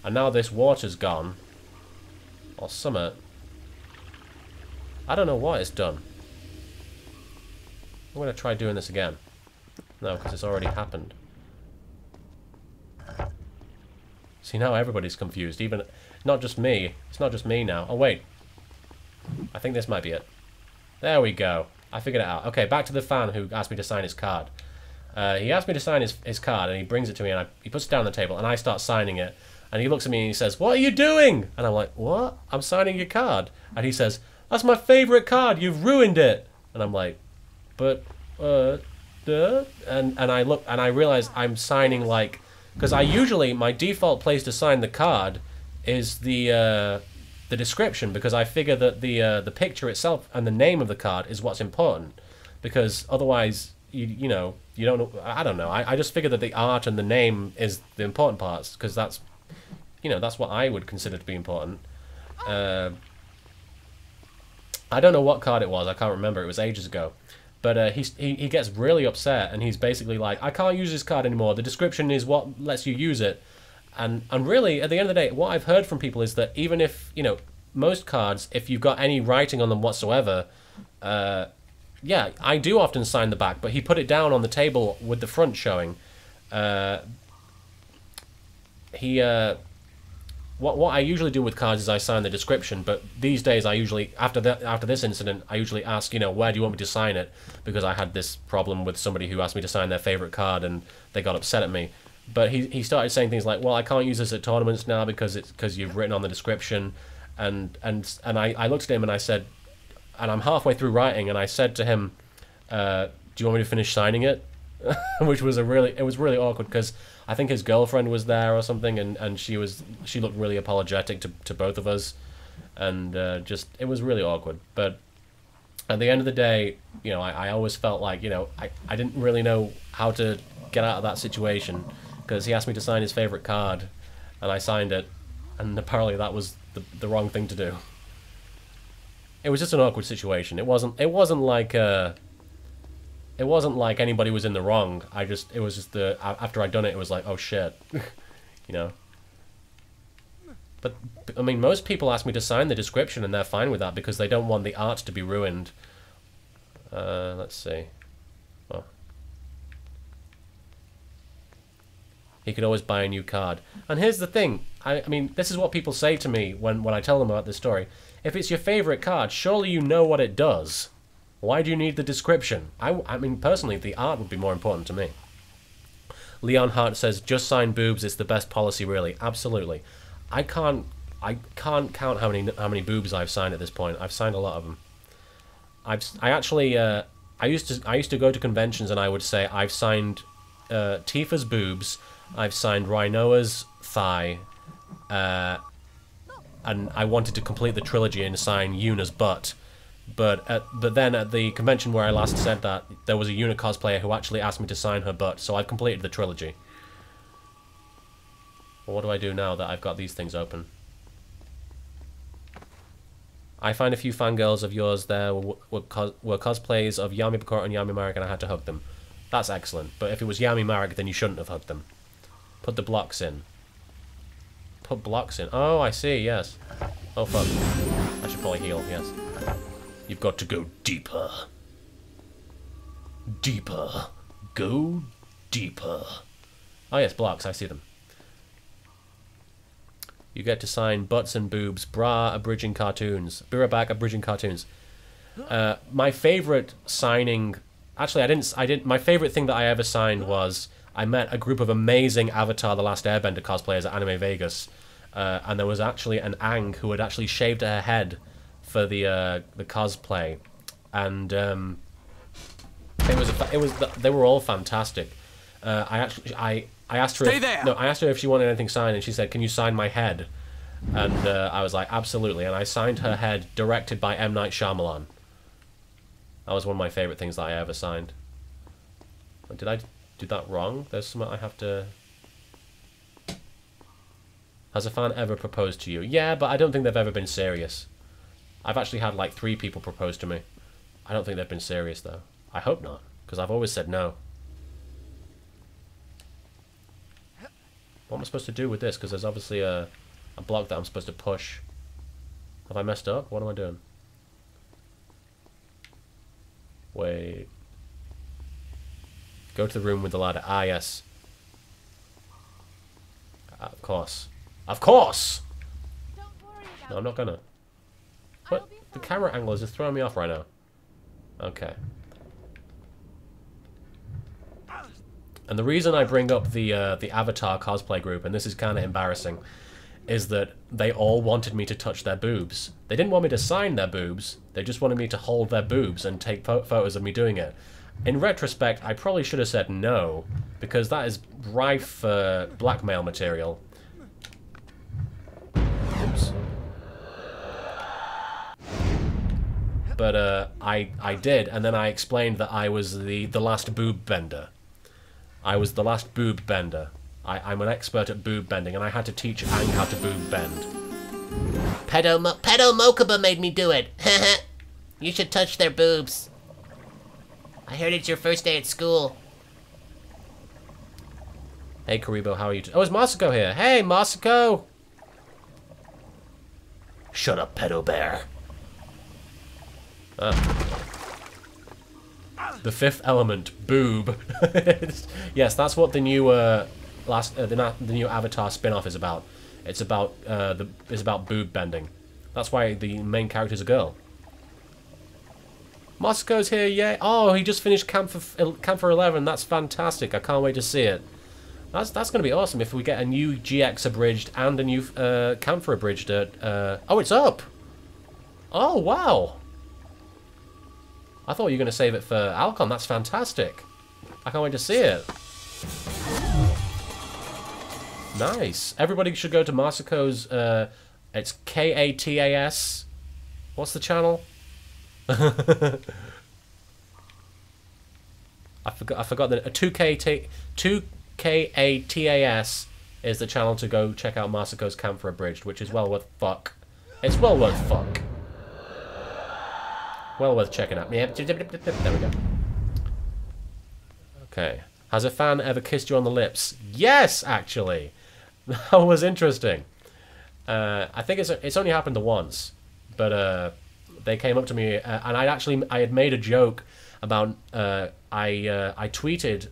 And now this water's gone. Or summit. I don't know what it's done. I'm going to try doing this again. No, because it's already happened. See, now everybody's confused. Even, not just me. It's not just me now. Oh, wait. I think this might be it. There we go. I figured it out. Okay, back to the fan who asked me to sign his card. He asked me to sign his card, and he brings it to me, and he puts it down on the table, and I start signing it. And he looks at me and he says, "What are you doing?" And I'm like, "What? I'm signing your card." And he says, "That's my favorite card. You've ruined it." And I'm like, "But, duh?" And I look, and I realize I'm signing, like... Because I usually, my default place to sign the card is the description, because I figure that the picture itself and the name of the card is what's important. Because otherwise, you know, you don't know... I don't know. I just figure that the art and the name is the important parts, because that's... You know, that's what I would consider to be important. I don't know what card it was. I can't remember. It was ages ago. But he gets really upset, and he's basically like, "I can't use this card anymore. The description is what lets you use it." And really, at the end of the day, what I've heard from people is that even if, you know, most cards, if you've got any writing on them whatsoever, yeah, I do often sign the back, but he put it down on the table with the front showing. What I usually do with cards is I sign the description, but these days I usually, after this incident, I usually ask, you know, where do you want me to sign it? Because I had this problem with somebody who asked me to sign their favourite card, and they got upset at me. But he started saying things like, "Well, I can't use this at tournaments now because you've written on the description," and I looked at him and I said, and I'm halfway through writing, and I said to him, "Do you want me to finish signing it?" Which was it was really awkward, because I think his girlfriend was there or something, and she looked really apologetic to both of us, and just, it was really awkward. But at the end of the day, you know, I always felt like, you know, I didn't really know how to get out of that situation, because he asked me to sign his favorite card, and I signed it, and apparently that was the wrong thing to do. It was just an awkward situation. It wasn't like it wasn't like anybody was in the wrong. It was just after I'd done it, it was like, oh shit, you know. But I mean, most people ask me to sign the description, and they're fine with that because they don't want the art to be ruined. Let's see. Well, he could always buy a new card. And here's the thing. I mean, this is what people say to me when I tell them about this story. If it's your favorite card, surely you know what it does. Why do you need the description? I mean, personally, the art would be more important to me. Leon Hart says, "Just sign boobs. It's the best policy, really." Absolutely. I can't count how many boobs I've signed at this point. I've signed a lot of them. I used to go to conventions, and I would say I've signed Tifa's boobs, I've signed Rhinoa's thigh, and I wanted to complete the trilogy and sign Yuna's butt. But then at the convention where I last said that, there was a Yuna cosplayer who actually asked me to sign her butt, so I've completed the trilogy. Well, what do I do now that I've got these things open? I find a few fangirls of yours there were cosplays of Yami Bakura and Yami Marek, and I had to hug them. That's excellent, but if it was Yami Marek, then you shouldn't have hugged them. Put the blocks in. Put blocks in. Oh, I see, yes. Oh, fuck. I should probably heal, yes. You've got to go deeper. Deeper. Go deeper. Oh yes, blocks, I see them. You get to sign butts and boobs, bra abridging cartoons. Be right back, abridging cartoons. My favorite signing... Actually, I didn't... My favorite thing that I ever signed was... I met a group of amazing Avatar The Last Airbender cosplayers at Anime Vegas. And there was actually an Aang who had actually shaved her head for the cosplay, and they were all fantastic. I asked her I asked her if she wanted anything signed, and she said, "Can you sign my head?" And I was like, "Absolutely." And I signed her head, directed by M. Night Shyamalan. That was one of my favorite things that I ever signed. Did I do that wrong? There's something I have to... Has a fan ever proposed to you? Yeah, but I don't think they've ever been serious. I've actually had like 3 people propose to me. I don't think they've been serious though. I hope not, because I've always said no. What am I supposed to do with this? Because there's obviously a block that I'm supposed to push. Have I messed up? What am I doing? Wait. Go to the room with the ladder. Ah, yes. Of course. Of course! No, I'm not gonna. But the camera angle is just throwing me off right now. Okay. And the reason I bring up the Avatar cosplay group, and this is kind of embarrassing, is that they all wanted me to touch their boobs. They didn't want me to sign their boobs, they just wanted me to hold their boobs and take photos of me doing it. In retrospect, I probably should have said no, because that is rife for blackmail material. Oops. But I did, and then I explained that I was the Last Boob-Bender. I was the Last Boob-Bender. I'm an expert at boob bending, and I had to teach Ang how to boob bend. Pedo Mokuba made me do it. You should touch their boobs. I heard it's your first day at school. Hey, Karibo, how are you? Oh, is Masako here? Hey, Masako! Shut up, pedo bear. The fifth element, boob. Yes, that's what the new the new Avatar spin-off is about. It's about boob bending. That's why the main character is a girl. Masako's here, yay! Oh, he just finished Camp for 11. That's fantastic. I can't wait to see it. That's gonna be awesome if we get a new GX abridged and a new Camp for abridged. Oh, it's up. Oh wow. I thought you were going to save it for Alcon. That's fantastic. I can't wait to see it. Nice. Everybody should go to Masako's, it's Katas. What's the channel? I forgot that 2Katas is the channel to go check out Masako's Camp for Abridged, which is well worth fuck. It's well worth fuck. Well worth checking out. Yeah, there we go. Okay. Has a fan ever kissed you on the lips? Yes, actually. That was interesting. I think it's only happened once, but they came up to me and I had made a joke about I tweeted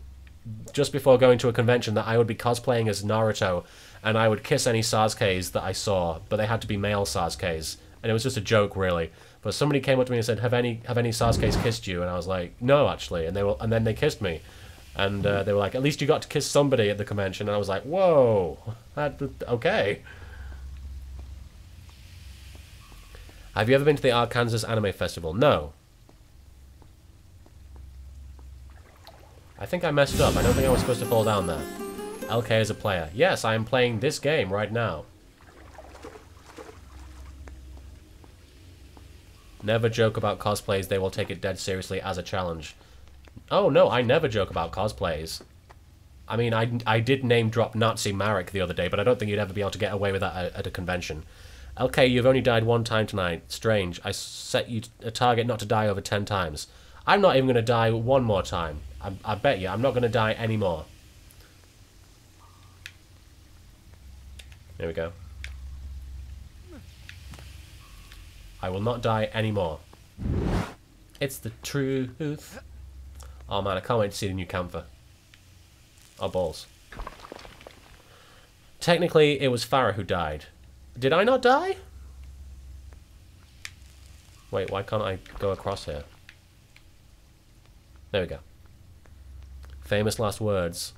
just before going to a convention that I would be cosplaying as Naruto and I would kiss any Sasukes that I saw, but they had to be male Sasukes, and it was just a joke, really. But somebody came up to me and said, "Have any Sasukes kissed you?" And I was like, "No, actually." And then they kissed me, and they were like, "At least you got to kiss somebody at the convention." And I was like, "Whoa, okay." Have you ever been to the Arkansas Anime Festival? No. I think I messed up. I don't think I was supposed to fall down there. LK is a player. Yes, I am playing this game right now. Never joke about cosplays, they will take it dead seriously as a challenge. Oh no, I never joke about cosplays. I mean, I did name drop Nazi Marek the other day, but I don't think you'd ever be able to get away with that at a convention. LK, you've only died one time tonight. Strange. I set you a target not to die over 10 times. I'm not even going to die one more time. I bet you, I'm not going to die anymore. There we go. I will not die anymore. It's the truth. Oh man, I can't wait to see the new Camphor. Oh, balls. Technically, it was Farah who died. Did I not die? Wait, why can't I go across here? There we go. Famous last words.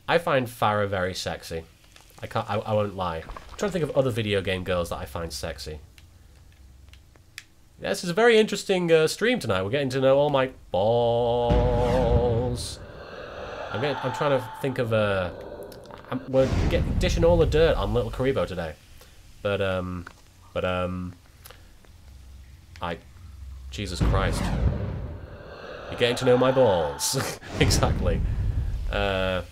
I find Farah very sexy. I won't lie. I'm trying to think of other video game girls that I find sexy. Yeah, this is a very interesting stream tonight. We're getting to know all my balls. I'm trying to think of we're dishing all the dirt on little Karibo today, but Jesus Christ, you're getting to know my balls. Exactly. I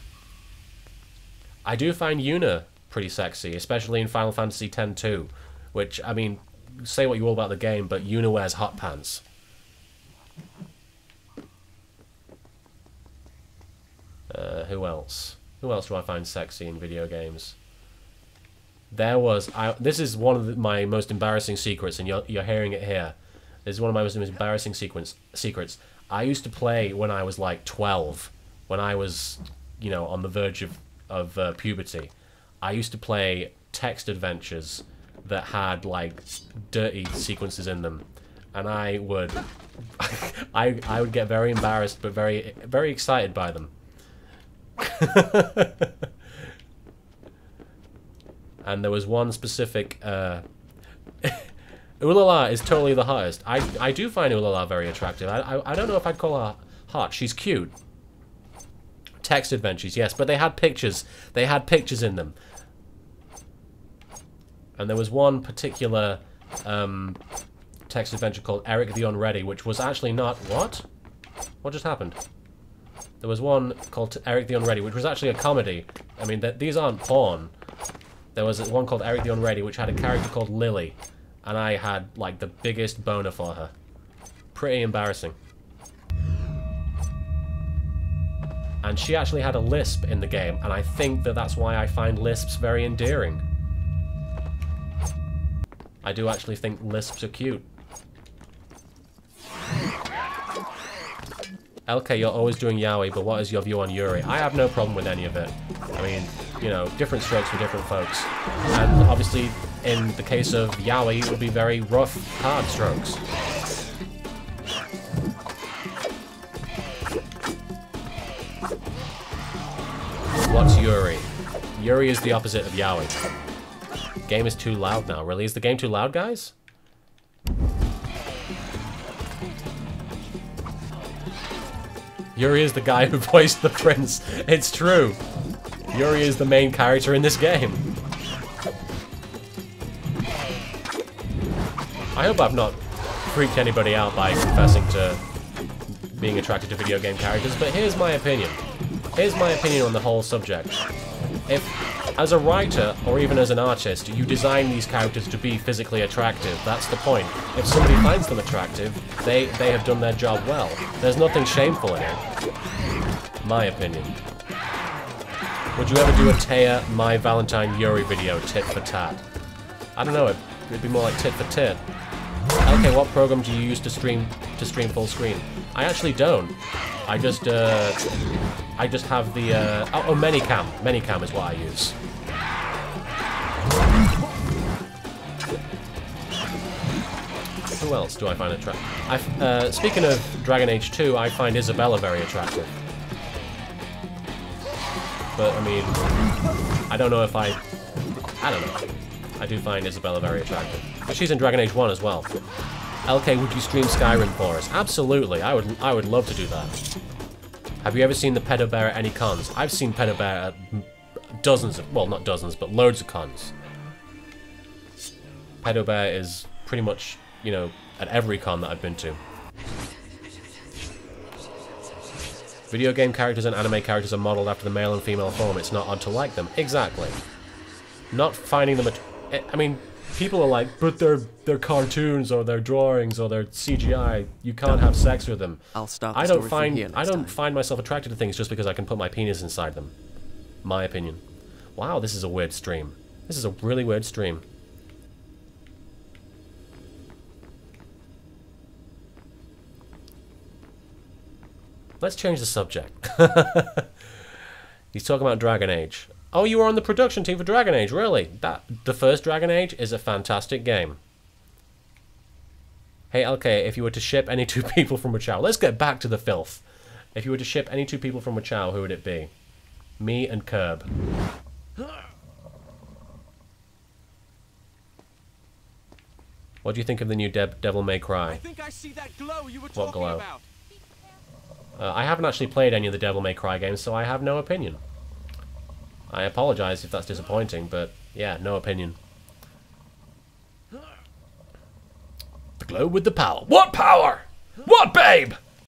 do find Yuna pretty sexy, especially in Final Fantasy X-2, which, I mean, say what you will about the game, but Yuna wears hot pants. Who else? Who else do I find sexy in video games? There was... this is one of my most embarrassing secrets, and you're hearing it here. This is one of my most embarrassing secrets. I used to play when I was like 12, when I was, you know, on the verge of puberty. I used to play text adventures that had like dirty sequences in them, and I would I would get very embarrassed but very excited by them. And there was one specific Ulala is totally the hottest. I do find Ulala very attractive. I don't know if I'd call her hot. She's cute. Text adventures, yes, but they had pictures. They had pictures in them. And there was one particular text adventure called Eric the Unready, which was actually not... What? What just happened? There was one called Eric the Unready, which was actually a comedy. I mean, these aren't porn. There was one called Eric the Unready, which had a character called Lily. And I had, like, the biggest boner for her. Pretty embarrassing. And she actually had a lisp in the game, and I think that that's why I find lisps very endearing. I do actually think lisps are cute. LK, you're always doing yaoi, but what is your view on Yuri? I have no problem with any of it. I mean, you know, different strokes for different folks. And obviously, in the case of yaoi, it would be very rough, hard strokes. What's Yuri? Yuri is the opposite of yaoi. Game is too loud now. Really? Is the game too loud, guys? Yuri is the guy who voiced the prince. It's true. Yuri is the main character in this game. I hope I've not freaked anybody out by confessing to being attracted to video game characters, but here's my opinion. Here's my opinion on the whole subject. If, as a writer, or even as an artist, you design these characters to be physically attractive, that's the point. If somebody finds them attractive, they have done their job well. There's nothing shameful in it. My opinion. Would you ever do a Taya My Valentine Yuri video, tit for tat? I don't know, it'd be more like tit for tit. Okay, what program do you use to stream full screen? I actually don't. I just have the oh, Manycam. Manycam is what I use. Who else do I find attractive? Speaking of Dragon Age 2, I find Isabella very attractive. But I mean, I don't know if I don't know. I do find Isabella very attractive. But she's in Dragon Age 1 as well. LK, would you stream Skyrim for us? Absolutely, I would love to do that. Have you ever seen the Pedo Bear at any cons? I've seen Pedo Bear at dozens of, well, not dozens, but loads of cons. Pedo Bear is pretty much, you know, at every con that I've been to. Video game characters and anime characters are modeled after the male and female form. It's not odd to like them. Exactly. Not finding them I mean, people are like, but they're cartoons or they're drawings or they're CGI. You can't have sex with them. I'll start. I don't find myself attracted to things just because I can put my penis inside them. My opinion. Wow, this is a weird stream. This is a really weird stream. Let's change the subject. He's talking about Dragon Age. Oh, you were on the production team for Dragon Age, really? The first Dragon Age is a fantastic game. Hey, LK, if you were to ship any two people from Wachao... Let's get back to the filth. If you were to ship any two people from Wachao, who would it be? Me and Curb. What do you think of the new Devil May Cry? I think I see that glow you were What talking glow? about. I haven't actually played any of the Devil May Cry games, so I have no opinion. I apologize if that's disappointing, but yeah, no opinion. The glow with the power. What power? What, babe?